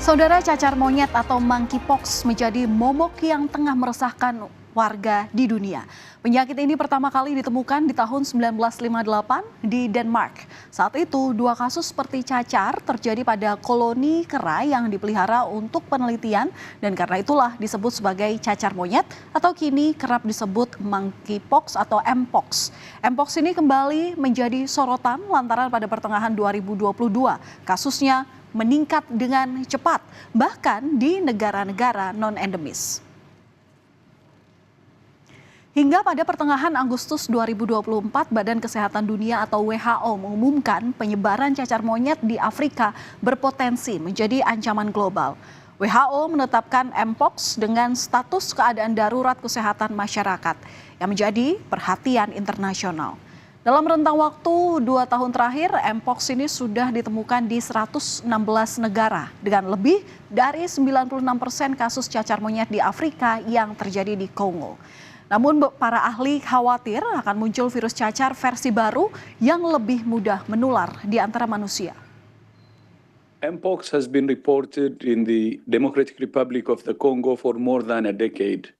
Saudara, cacar monyet atau monkeypox menjadi momok yang tengah meresahkan warga di dunia. Penyakit ini pertama kali ditemukan di tahun 1958 di Denmark. Saat itu, 2 kasus seperti cacar terjadi pada koloni kera yang dipelihara untuk penelitian dan karena itulah disebut sebagai cacar monyet atau kini kerap disebut monkeypox atau mpox. Mpox ini kembali menjadi sorotan lantaran pada pertengahan 2022 kasusnya meningkat dengan cepat, bahkan di negara-negara non-endemis. Hingga pada pertengahan Agustus 2024, Badan Kesehatan Dunia atau WHO mengumumkan penyebaran cacar monyet di Afrika berpotensi menjadi ancaman global. WHO menetapkan mpox dengan status keadaan darurat kesehatan masyarakat yang menjadi perhatian internasional. Dalam rentang waktu 2 tahun terakhir, mpox ini sudah ditemukan di 116 negara dengan lebih dari 96% kasus cacar monyet di Afrika yang terjadi di Kongo. Namun para ahli khawatir akan muncul virus cacar versi baru yang lebih mudah menular di antara manusia. Mpox has been reported in the Democratic Republic of the Congo for more than a decade,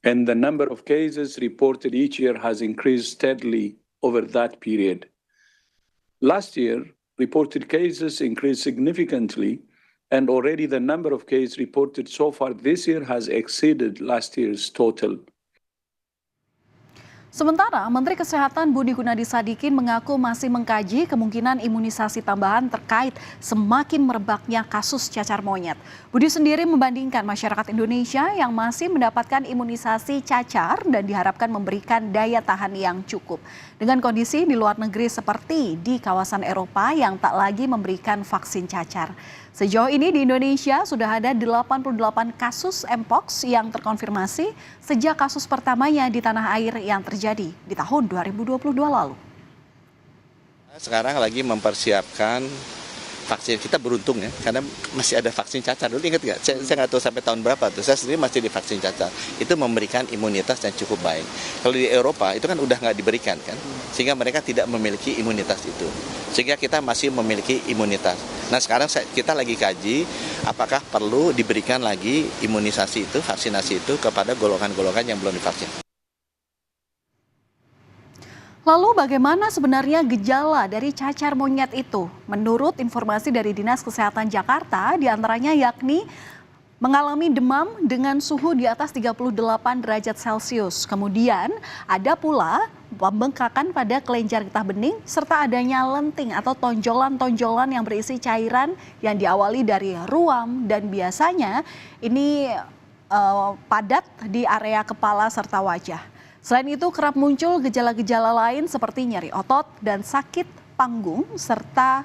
and the number of cases reported each year has increased steadily over that period. Last year, reported cases increased significantly, and already the number of cases reported so far this year has exceeded last year's total. Sementara Menteri Kesehatan Budi Gunadi Sadikin mengaku masih mengkaji kemungkinan imunisasi tambahan terkait semakin merebaknya kasus cacar monyet. Budi sendiri membandingkan masyarakat Indonesia yang masih mendapatkan imunisasi cacar dan diharapkan memberikan daya tahan yang cukup. Dengan kondisi di luar negeri seperti di kawasan Eropa yang tak lagi memberikan vaksin cacar. Sejauh ini di Indonesia sudah ada 88 kasus mpox yang terkonfirmasi sejak kasus pertamanya di tanah air yang terjadi di tahun 2022 lalu. Sekarang lagi mempersiapkan vaksin, kita beruntung ya, karena masih ada vaksin cacar. Dulu ingat nggak? Saya nggak tahu sampai tahun berapa tuh. Saya sendiri masih di vaksin cacar. Itu memberikan imunitas yang cukup baik. Kalau di Eropa itu kan udah nggak diberikan kan, sehingga mereka tidak memiliki imunitas itu. Sehingga kita masih memiliki imunitas. Nah sekarang kita lagi kaji apakah perlu diberikan lagi imunisasi itu, vaksinasi itu kepada golongan-golongan yang belum divaksin. Lalu bagaimana sebenarnya gejala dari cacar monyet itu? Menurut informasi dari Dinas Kesehatan Jakarta, diantaranya yakni mengalami demam dengan suhu di atas 38 derajat Celcius. Kemudian ada pula pembengkakan pada kelenjar getah bening serta adanya lenting atau tonjolan-tonjolan yang berisi cairan yang diawali dari ruam dan biasanya ini padat di area kepala serta wajah. Selain itu kerap muncul gejala-gejala lain seperti nyeri otot dan sakit panggung serta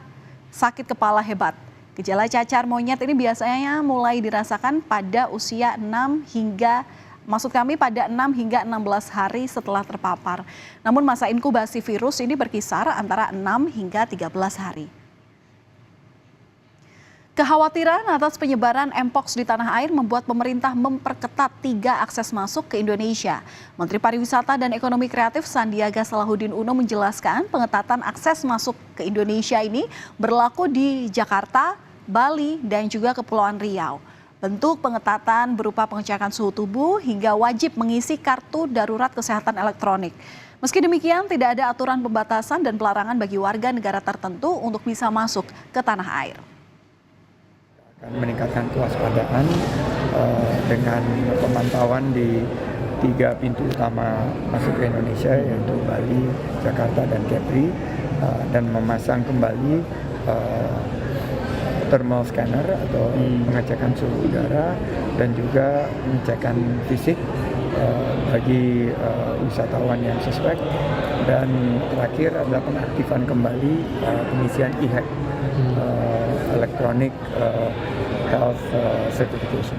sakit kepala hebat. Gejala cacar monyet ini biasanya mulai dirasakan pada usia 6 hingga 16 hari setelah terpapar. Namun masa inkubasi virus ini berkisar antara 6 hingga 13 hari. Kekhawatiran atas penyebaran mpox di tanah air membuat pemerintah memperketat 3 akses masuk ke Indonesia. Menteri Pariwisata dan Ekonomi Kreatif Sandiaga Salahuddin Uno menjelaskan pengetatan akses masuk ke Indonesia ini berlaku di Jakarta, Bali, dan juga Kepulauan Riau. Bentuk pengetatan berupa pengecekan suhu tubuh hingga wajib mengisi kartu darurat kesehatan elektronik. Meski demikian, tidak ada aturan pembatasan dan pelarangan bagi warga negara tertentu untuk bisa masuk ke tanah air. Meningkatkan kewaspadaan dengan pemantauan di 3 pintu utama masuk ke Indonesia yaitu Bali, Jakarta, dan Kepri dan memasang kembali thermal scanner atau pengecekan suhu udara dan juga pengecekan fisik bagi wisatawan yang suspek dan terakhir adalah pengaktifan kembali pengisian e-hack electronic health certification.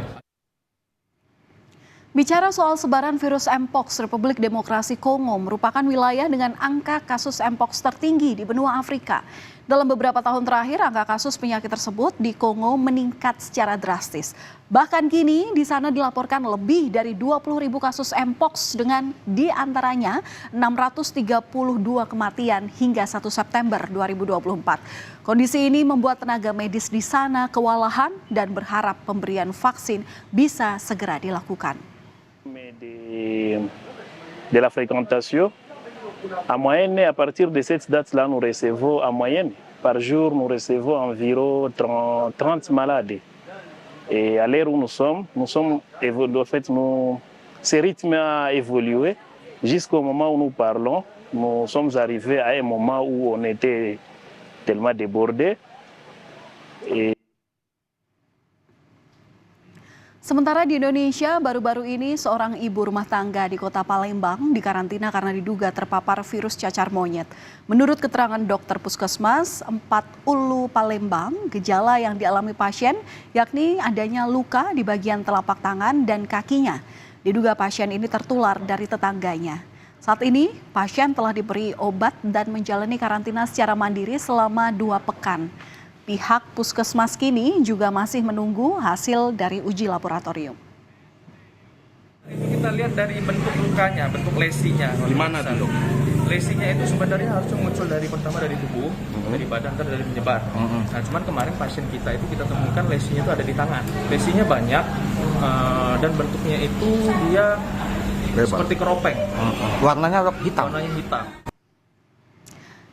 Bicara soal sebaran virus mpox, Republik Demokrasi Kongo merupakan wilayah dengan angka kasus mpox tertinggi di benua Afrika. Dalam beberapa tahun terakhir, angka kasus penyakit tersebut di Kongo meningkat secara drastis. Bahkan kini di sana dilaporkan lebih dari 20.000 kasus Mpox dengan diantaranya 632 kematian hingga 1 September 2024. Kondisi ini membuat tenaga medis di sana kewalahan dan berharap pemberian vaksin bisa segera dilakukan. De la fréquentation. En moyenne, à partir de cette date-là, nous recevons en moyenne, par jour, nous recevons environ 30 malades. Et à l'heure où nous sommes en fait, ce rythme a évolué jusqu'au moment où nous parlons. Nous sommes arrivés à un moment où on était tellement débordés. Sementara di Indonesia, baru-baru ini seorang ibu rumah tangga di kota Palembang dikarantina karena diduga terpapar virus cacar monyet. Menurut keterangan dokter puskesmas 4 Ulu Palembang, gejala yang dialami pasien yakni adanya luka di bagian telapak tangan dan kakinya. Diduga pasien ini tertular dari tetangganya. Saat ini, pasien telah diberi obat dan menjalani karantina secara mandiri selama 2 pekan. Pihak puskesmas kini juga masih menunggu hasil dari uji laboratorium. Itu kita lihat dari bentuk lukanya, bentuk lesinya. Di mana tuh, Dok? Lesinya itu sebenarnya harusnya muncul pertama dari tubuh, dari badan, ntar dari menyebar. Nah, cuman kemarin pasien kita itu kita temukan lesinya itu ada di tangan. Lesinya banyak dan bentuknya itu dia seperti keropeng. Warnanya hitam. Warnanya hitam.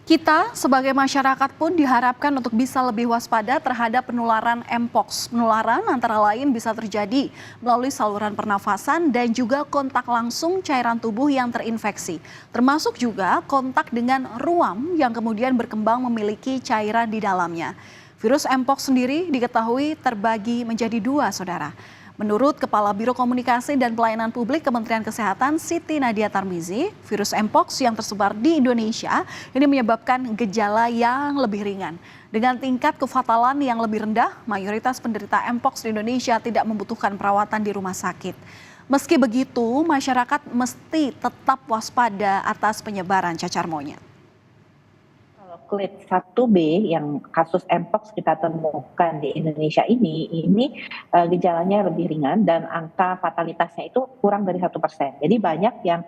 Kita sebagai masyarakat pun diharapkan untuk bisa lebih waspada terhadap penularan Mpox. Penularan antara lain bisa terjadi melalui saluran pernafasan dan juga kontak langsung cairan tubuh yang terinfeksi. Termasuk juga kontak dengan ruam yang kemudian berkembang memiliki cairan di dalamnya. Virus Mpox sendiri diketahui terbagi menjadi 2, saudara. Menurut Kepala Biro Komunikasi dan Pelayanan Publik Kementerian Kesehatan Siti Nadia Tarmizi, virus Mpox yang tersebar di Indonesia ini menyebabkan gejala yang lebih ringan. Dengan tingkat kefatalan yang lebih rendah, mayoritas penderita Mpox di Indonesia tidak membutuhkan perawatan di rumah sakit. Meski begitu, masyarakat mesti tetap waspada atas penyebaran cacar monyet. Clade 1B yang kasus Mpox kita temukan di Indonesia ini gejalanya lebih ringan dan angka fatalitasnya itu kurang dari 1%. Jadi banyak yang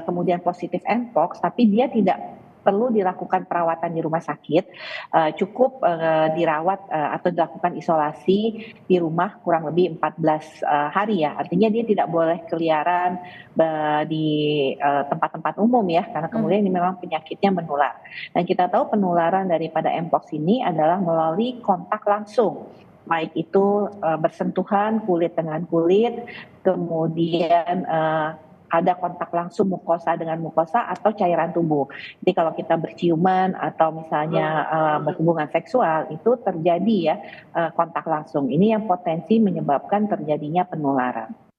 kemudian positif Mpox tapi dia tidak perlu dilakukan perawatan di rumah sakit, cukup dirawat atau dilakukan isolasi di rumah kurang lebih 14 hari ya. Artinya dia tidak boleh keliaran di tempat-tempat umum ya, karena kemudian ini memang penyakitnya menular. Dan kita tahu penularan daripada Mpox ini adalah melalui kontak langsung. Baik itu bersentuhan kulit dengan kulit, kemudian ada kontak langsung mukosa dengan mukosa atau cairan tubuh. Jadi kalau kita berciuman atau misalnya berhubungan seksual itu terjadi ya kontak langsung. Ini yang potensi menyebabkan terjadinya penularan.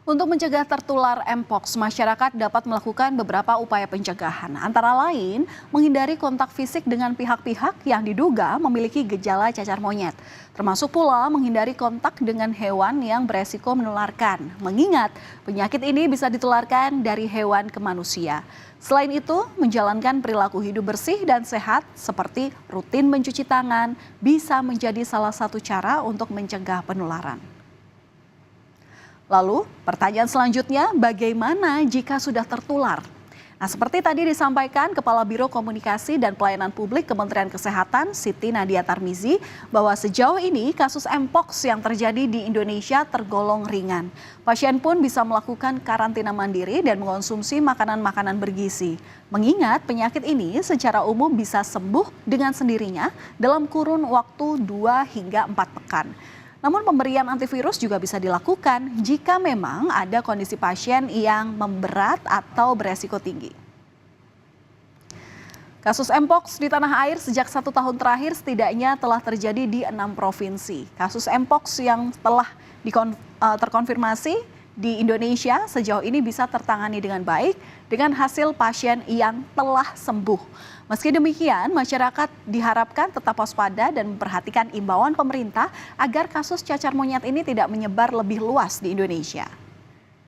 Untuk mencegah tertular Mpox, masyarakat dapat melakukan beberapa upaya pencegahan. Antara lain, menghindari kontak fisik dengan pihak-pihak yang diduga memiliki gejala cacar monyet. Termasuk pula menghindari kontak dengan hewan yang beresiko menularkan. Mengingat penyakit ini bisa ditularkan dari hewan ke manusia. Selain itu, menjalankan perilaku hidup bersih dan sehat seperti rutin mencuci tangan bisa menjadi salah satu cara untuk mencegah penularan. Lalu, pertanyaan selanjutnya, bagaimana jika sudah tertular? Nah, seperti tadi disampaikan Kepala Biro Komunikasi dan Pelayanan Publik Kementerian Kesehatan Siti Nadia Tarmizi bahwa sejauh ini kasus Mpox yang terjadi di Indonesia tergolong ringan. Pasien pun bisa melakukan karantina mandiri dan mengonsumsi makanan-makanan bergizi. Mengingat penyakit ini secara umum bisa sembuh dengan sendirinya dalam kurun waktu 2 hingga 4 pekan. Namun pemberian antivirus juga bisa dilakukan jika memang ada kondisi pasien yang memberat atau beresiko tinggi. Kasus Mpox di tanah air sejak 1 tahun terakhir setidaknya telah terjadi di 6 provinsi. Kasus Mpox yang telah terkonfirmasi di Indonesia sejauh ini bisa tertangani dengan baik dengan hasil pasien yang telah sembuh. Meski demikian, masyarakat diharapkan tetap waspada dan memperhatikan imbauan pemerintah agar kasus cacar monyet ini tidak menyebar lebih luas di Indonesia.